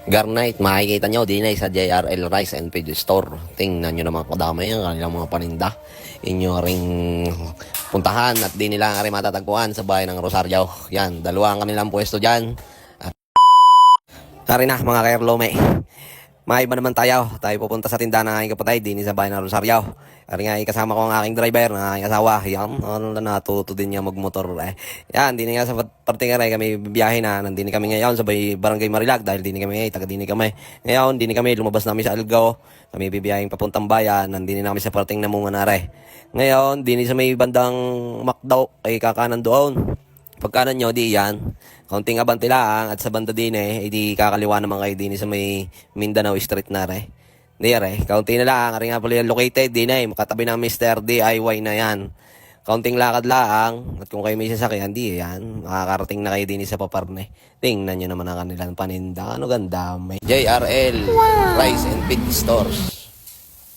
Garnight, makikita nyo din ay sa JRL Rice and Feed Store. Tingnan nyo naman kadamay ang kanilang mga paninda. Inyo ring puntahan at di nila nga rin matatagpuan sa bahay ng Rosario. Yan, dalawa ang kanilang pwesto dyan. At tari na mga kairlome. May iba naman tayo. Tayo pupunta sa tindahan ng aking kapatid din sa bahay ng Rosario. Ari nga kasama ko ang aking driver ng aking asawa. Yan, ano na natuto din niya magmotor. Yan, din nga sa parting aray kami biyahe na. Nandini kami ngayon sa Barangay Marilag dahil dini kami, taga-dini kami. Ngayon, dini kami, lumabas namin sa Algao. Kami bibiyahing papuntang bayan. Nandini na kami sa parting Namungan aray. Ngayon, dini sa may bandang Macdo ay kakanan doon. Pagkanan nyo, di yan. Kaunting abante lang at sa banda din di kakaliwa naman kayo din sa may Mindanao Street na rin. Di rin, kaunti na lang. Ari nga pala located din makatabi ng Mr. DIY na yan. Kaunting lakad lang. At kung kayo may sasakyan, di yan. Makakarating na kayo din sa Paparne. Tingnan nyo naman ang kanilang paninda. Ano ganda. May JRL Rice and Feed Stores.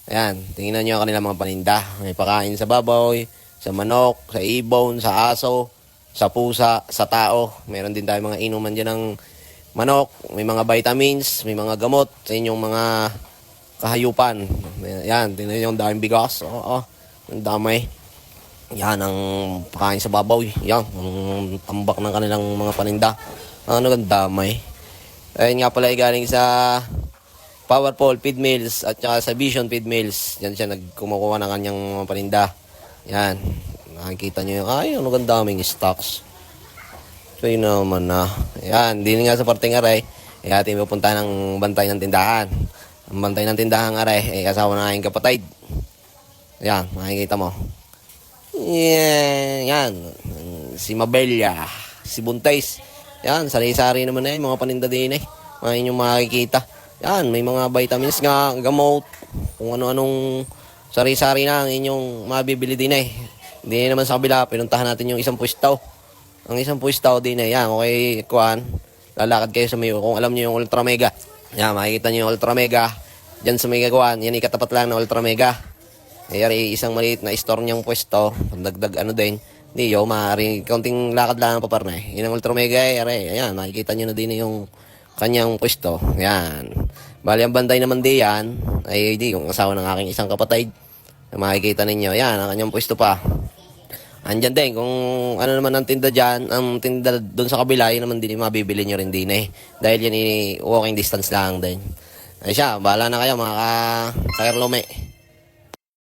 Ayan, tingnan nyo ang kanilang mga paninda. May pakain sa baboy, sa manok, sa ibon, sa aso, sa pusa, sa tao. Meron din tayo mga inuman dyan ng manok. May mga vitamins, may mga gamot sa inyong mga kahayupan. Yan, tingnan nyo ang daming bigas. Oo, ang damay. Yan ang pakain sa baboy. Yan, ang tambak ng kanilang mga paninda. Ano ang damay. Ayun nga pala ay galing sa Powerful Feed Mills at saka sa Vision Feed Mills. Yan siya nagkumukuha ng kanyang mga paninda. Yan. Nakikita nyo yung, ay, ano ganda aming stocks. So, yun naman na. Yan, din nga sa parting aray, ating pupunta ng bantay ng tindahan. Ang bantay ng tindahan aray, kasama na aking kapatid. Yan, makikita mo. Yan. Si Mabella, si Buntays. Yan, sari-sari naman na mga paninda din mga inyong makikita. Yan, may mga vitamins nga, gamot, kung ano-anong sari-sari na ang inyong mabibili din Hindi naman sa kabila, pinuntahan natin yung isang pwesto. Ang isang pwesto din yan. Okay, kuhan. Lalakad kayo sa may, kung alam niyo yung Ultra Mega. Yan, makikita niyo yung Ultra Mega. Diyan sa may kuhan, yan ikatapat lang ng Ultra Mega. Yari, isang maliit na store niyang pwesto. Dagdag ano din. Hindi yo, maaari, kaunting lakad lang ang paparna Yan ang Ultra Mega, yari. Ayan, makikita niyo na din yung kanyang pwesto. Yan. Bali, ang banday naman di yan. Ay, di, yung asawa ng aking isang kapatid. Makikita ninyo, yan, ang kanyang pwesto pa. Andyan din, kung ano naman ang tinda dyan, ang tinda doon sa kabila, yun naman din mabibili nyo rin din Dahil yan walking distance lang din. Ay siya, bahala na kayo mga ka-Kairlome.